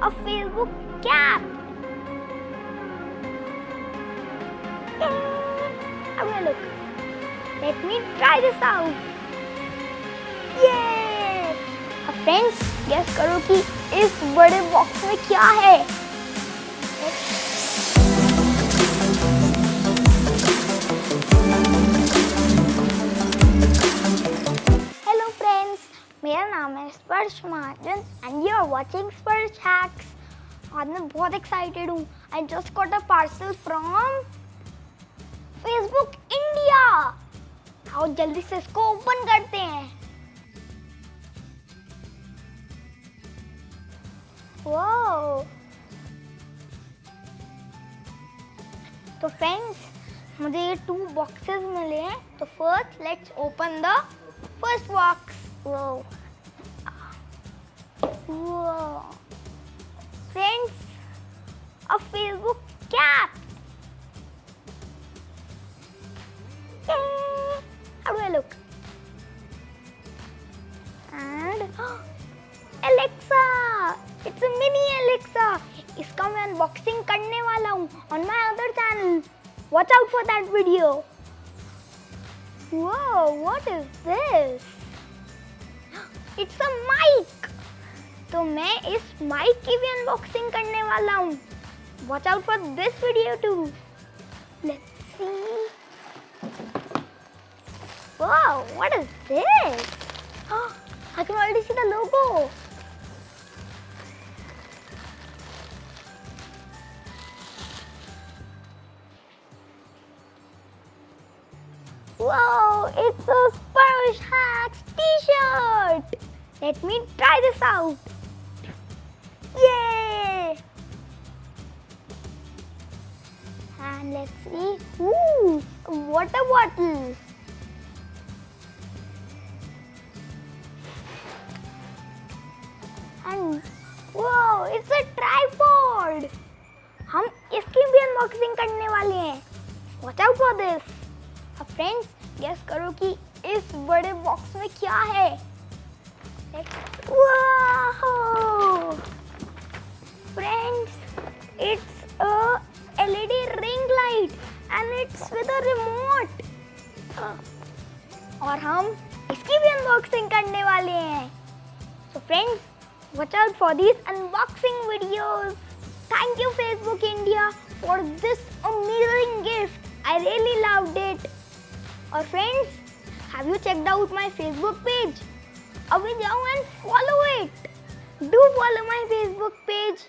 a Facebook cap. How do I look? Let me try this out. Yay! अब friends guess करो कि इस बड़े बॉक्स में क्या है? हेलो फ्रेंड्स, मेरा नाम है स्पर्श महाजन एंड यू आर वाचिंग स्पर्श हैक्स। आज मैं बहुत एक्साइटेड हूँ। I just got a parcel from Facebook India. आओ जल्दी से इसको ओपन करते हैं। वाओ! तो फ्रेंड्स मुझे ये 2 बॉक्सेस मिले हैं। तो first let's open the first box. Wow! Friends, a Facebook cap. How do I look? And Alexa, it's a mini Alexa. इसका मैं अनबॉक्सिंग करने वाला हूँ on my other channel. Watch out for that video. Whoa, what is this? It's a mic. तो मैं इस mic की भी अनबॉक्सिंग करने वाला हूँ। Watch out for this video too. Let's see. Wow, what is this? Oh, I can already see the logo. Wow, it's a Sparsh Hacks t-shirt. Let me try this out. Yay! And let's see. Ooh, a water bottle. And wow, it's a tripod. हम इसकी भी unboxing करने वाले हैं। Watch out for this. अब friends guess करो कि इस बड़े बॉक्स में क्या है? Wow! Friends, it's a LED ring light and it's with a remote. और हम इसकी भी अनबॉक्सिंग करने वाले हैं। So friends, watch out for these unboxing videos. Thank you Facebook India for this amazing gift. I really loved it. और friends, have you checked out my Facebook page? अभी जाओ and follow it. Do follow my Facebook page.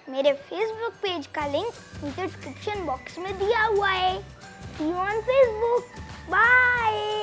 मेरे Facebook page का link description box में दिया हुआ है। See you on Facebook. Bye.